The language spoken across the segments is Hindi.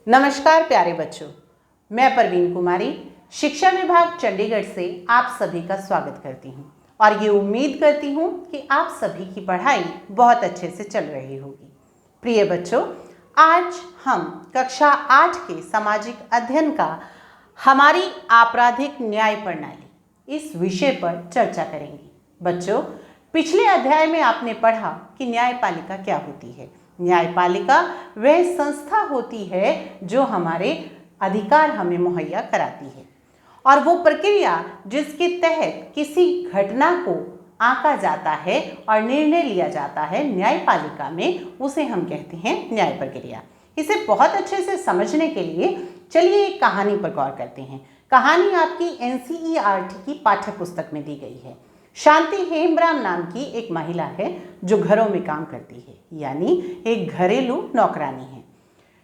नमस्कार प्यारे बच्चों, मैं परवीन कुमारी शिक्षा विभाग चंडीगढ़ से आप सभी का स्वागत करती हूं और ये उम्मीद करती हूं कि आप सभी की पढ़ाई बहुत अच्छे से चल रही होगी। प्रिय बच्चों, आज हम कक्षा 8 के सामाजिक अध्ययन का हमारी आपराधिक न्याय प्रणाली इस विषय पर चर्चा करेंगे। बच्चों, पिछले अध्याय में आपने पढ़ा कि न्यायपालिका क्या होती है। न्यायपालिका वह संस्था होती है जो हमारे अधिकार हमें मुहैया कराती है और वो प्रक्रिया जिसके तहत किसी घटना को आंका जाता है और निर्णय लिया जाता है न्यायपालिका में, उसे हम कहते हैं न्याय प्रक्रिया। इसे बहुत अच्छे से समझने के लिए चलिए एक कहानी पर गौर करते हैं। कहानी आपकी NCERT की पाठ्य पुस्तक में दी गई है। शांति हेम्ब्राम नाम की एक महिला है जो घरों में काम करती है, यानी एक घरेलू नौकरानी है।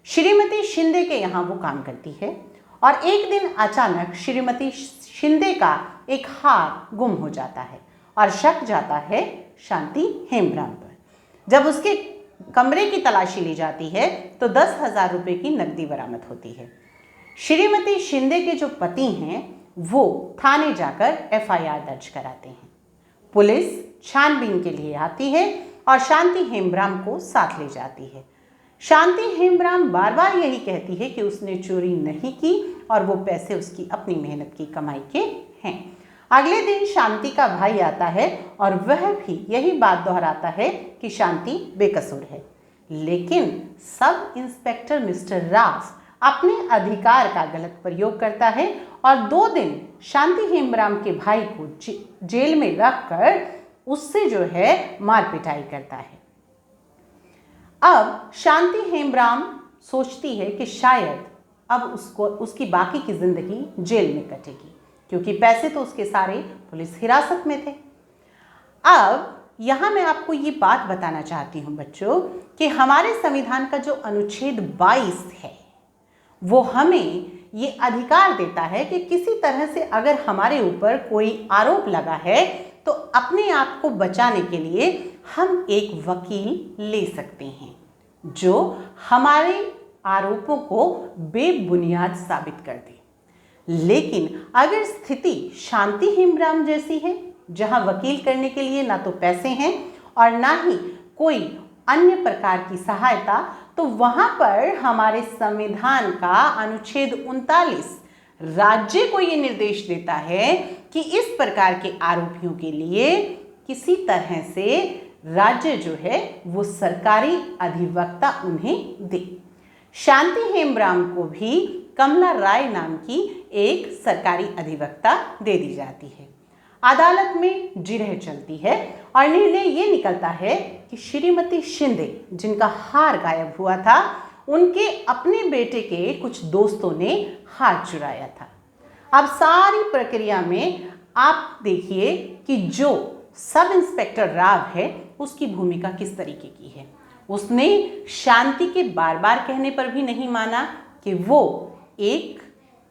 श्रीमती शिंदे के यहाँ वो काम करती है और एक दिन अचानक श्रीमती शिंदे का एक हार गुम हो जाता है और शक जाता है शांति हेम्ब्राम पर। जब उसके कमरे की तलाशी ली जाती है तो 10,000 रुपये की नकदी बरामद होती है। श्रीमती शिंदे के जो पति हैं वो थाने जाकर FIR दर्ज कराते हैं। पुलिस छानबीन के लिए आती है और शांति हेम्ब्राम को साथ ले जाती है। शांति हेम्ब्राम बार बार यही कहती है कि उसने चोरी नहीं की और वो पैसे उसकी अपनी मेहनत की कमाई के हैं। अगले दिन शांति का भाई आता है और वह भी यही बात दोहराता है कि शांति बेकसूर है, लेकिन सब इंस्पेक्टर मिस्टर राव अपने अधिकार का गलत प्रयोग करता है और 2 दिन शांति हेम्ब्राम के भाई को जेल में रखकर उससे जो है मार पिटाई करता है। अब शांति हेम्ब्राम सोचती है कि शायद अब उसकी बाकी की जिंदगी जेल में कटेगी, क्योंकि पैसे तो उसके सारे पुलिस हिरासत में थे। अब यहाँ मैं आपको ये बात बताना चाहती हूँ बच्चों कि हमारे संविधान का जो अनुच्छेद 22 है वो हमें ये अधिकार देता है कि किसी तरह से अगर हमारे ऊपर कोई आरोप लगा है तो अपने आप को बचाने के लिए हम एक वकील ले सकते हैं जो हमारे आरोपों को बेबुनियाद साबित कर दे। लेकिन अगर स्थिति शांति हेम्ब्राम जैसी है, जहां वकील करने के लिए ना तो पैसे हैं और ना ही कोई अन्य प्रकार की सहायता, तो वहां पर हमारे संविधान का अनुच्छेद 39 राज्य को ये निर्देश देता है कि इस प्रकार के आरोपियों के लिए किसी तरह से राज्य जो है वो सरकारी अधिवक्ता उन्हें दे। शांति हेम्ब्राम को भी कमला राय नाम की एक सरकारी अधिवक्ता दे दी जाती है। अदालत में जिरह चलती है और निर्णय ये निकलता है कि श्रीमती शिंदे, जिनका हार गायब हुआ था, उनके अपने बेटे के कुछ दोस्तों ने हार चुराया था। अब सारी प्रक्रिया में आप देखिए कि जो सब इंस्पेक्टर राव है उसकी भूमिका किस तरीके की है। उसने शांति के बार बार कहने पर भी नहीं माना कि वो एक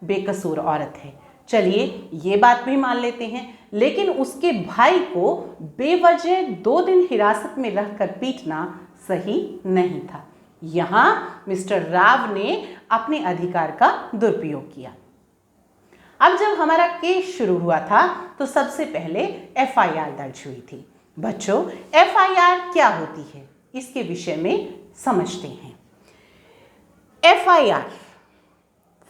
बेकसूर औरत है। चलिए ये बात भी मान लेते हैं, लेकिन उसके भाई को बेवजह 2 दिन हिरासत में रहकर पीटना सही नहीं था। यहाँ मिस्टर राव ने अपने अधिकार का दुरुपयोग किया। अब जब हमारा केस शुरू हुआ था तो सबसे पहले FIR दर्ज हुई थी। बच्चों, FIR क्या होती है इसके विषय में समझते हैं। FIR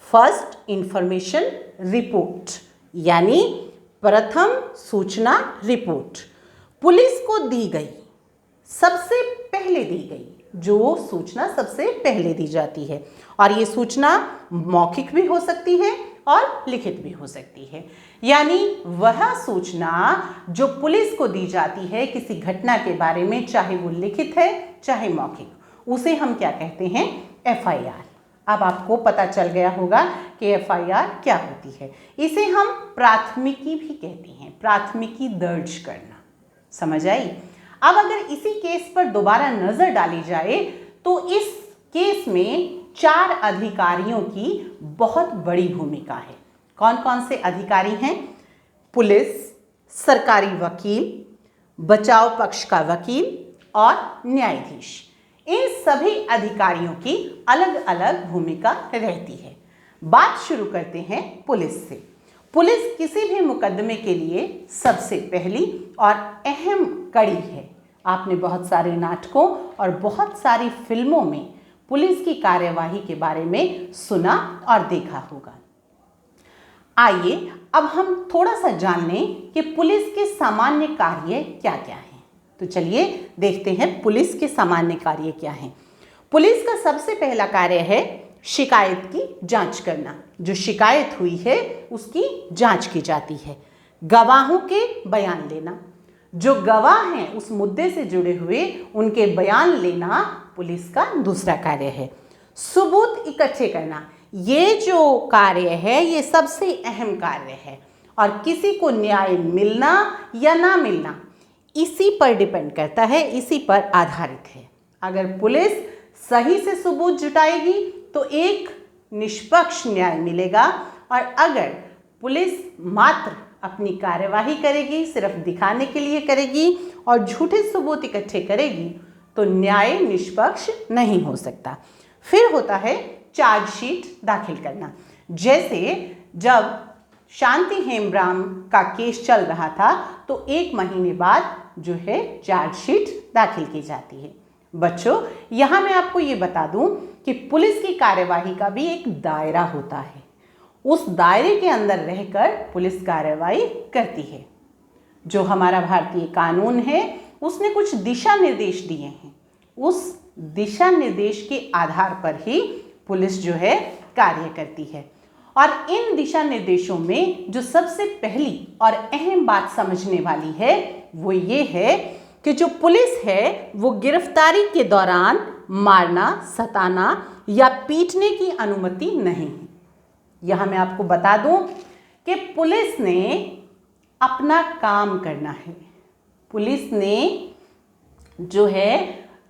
फर्स्ट इंफॉर्मेशन रिपोर्ट, यानी प्रथम सूचना रिपोर्ट, पुलिस को दी गई, सबसे पहले दी गई जो सूचना सबसे पहले दी जाती है। और ये सूचना मौखिक भी हो सकती है और लिखित भी हो सकती है, यानी वह सूचना जो पुलिस को दी जाती है किसी घटना के बारे में, चाहे वो लिखित है चाहे मौखिक, उसे हम क्या कहते हैं? FIR। अब आपको पता चल गया होगा कि FIR क्या होती है। इसे हम प्राथमिकी भी कहते हैं, प्राथमिकी दर्ज करना। समझ आई? अब अगर इसी केस पर दोबारा नजर डाली जाए तो इस केस में 4 अधिकारियों की बहुत बड़ी भूमिका है। कौन कौन से अधिकारी हैं? पुलिस, सरकारी वकील, बचाव पक्ष का वकील और न्यायाधीश। इन सभी अधिकारियों की अलग अलग भूमिका रहती है। बात शुरू करते हैं पुलिस से। पुलिस किसी भी मुकदमे के लिए सबसे पहली और अहम कड़ी है। आपने बहुत सारे नाटकों और बहुत सारी फिल्मों में पुलिस की कार्यवाही के बारे में सुना और देखा होगा। आइए अब हम थोड़ा सा जान लें कि पुलिस के सामान्य कार्य क्या क्या हैं। तो चलिए देखते हैं पुलिस के सामान्य कार्य क्या हैं। पुलिस का सबसे पहला कार्य है शिकायत की जांच करना। जो शिकायत हुई है उसकी जांच की जाती है। गवाहों के बयान लेना, जो गवाह हैं उस मुद्दे से जुड़े हुए उनके बयान लेना पुलिस का दूसरा कार्य है। सबूत इकट्ठे करना, ये जो कार्य है ये सबसे अहम कार्य है और किसी को न्याय मिलना या ना मिलना इसी पर डिपेंड करता है, इसी पर आधारित है। अगर पुलिस सही से सबूत जुटाएगी तो एक निष्पक्ष न्याय मिलेगा और अगर पुलिस मात्र अपनी कार्यवाही करेगी, सिर्फ दिखाने के लिए करेगी और झूठे सबूत इकट्ठे करेगी तो न्याय निष्पक्ष नहीं हो सकता। फिर होता है चार्जशीट दाखिल करना। जैसे जब शांति हेम्ब्राम का केस चल रहा था तो 1 महीने बाद जो है चार्जशीट दाखिल की जाती है। बच्चों, यहाँ मैं आपको ये बता दूं कि पुलिस की कार्यवाही का भी एक दायरा होता है। उस दायरे के अंदर रहकर पुलिस कार्यवाही करती है। जो हमारा भारतीय कानून है उसने कुछ दिशा निर्देश दिए हैं। उस दिशा निर्देश के आधार पर ही पुलिस जो है कार्य करती है। और इन दिशा निर्देशों में जो सबसे पहली और अहम बात समझने वाली है वो ये है कि जो पुलिस है वो गिरफ्तारी के दौरान मारना, सताना या पीटने की अनुमति नहीं है। यहाँ मैं आपको बता दूं कि पुलिस ने अपना काम करना है। पुलिस ने जो है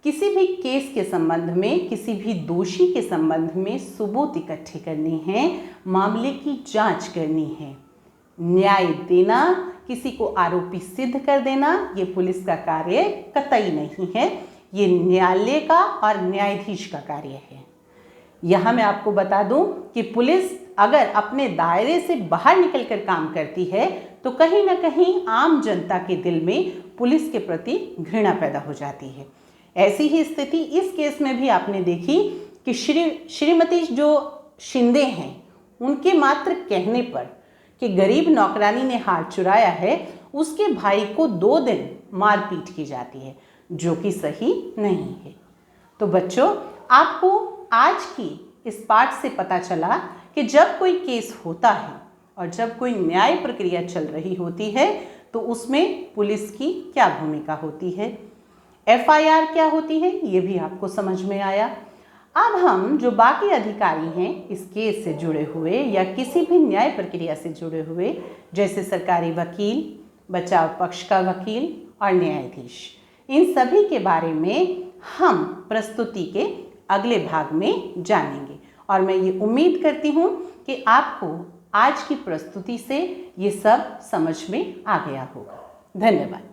किसी भी केस के संबंध में, किसी भी दोषी के संबंध में सबूत इकट्ठे करने हैं, मामले की जांच करनी है। न्याय देना, किसी को आरोपी सिद्ध कर देना, ये पुलिस का कार्य कतई नहीं है। ये न्यायालय का और न्यायाधीश का कार्य है। यहाँ मैं आपको बता दूं कि पुलिस अगर अपने दायरे से बाहर निकलकर काम करती है तो कहीं ना कहीं आम जनता के दिल में पुलिस के प्रति घृणा पैदा हो जाती है। ऐसी ही स्थिति इस केस में भी आपने देखी कि श्रीमती जो शिंदे हैं उनके मात्र कहने पर कि गरीब नौकरानी ने हार चुराया है, उसके भाई को 2 दिन मारपीट की जाती है, जो कि सही नहीं है। तो बच्चों, आपको आज की इस पाठ से पता चला कि जब कोई केस होता है और जब कोई न्याय प्रक्रिया चल रही होती है तो उसमें पुलिस की क्या भूमिका होती है, FIR क्या होती है, ये भी आपको समझ में आया। अब हम जो बाकी अधिकारी हैं इस केस से जुड़े हुए या किसी भी न्याय प्रक्रिया से जुड़े हुए, जैसे सरकारी वकील, बचाव पक्ष का वकील और न्यायाधीश, इन सभी के बारे में हम प्रस्तुति के अगले भाग में जानेंगे। और मैं ये उम्मीद करती हूँ कि आपको आज की प्रस्तुति से ये सब समझ में आ गया होगा। धन्यवाद।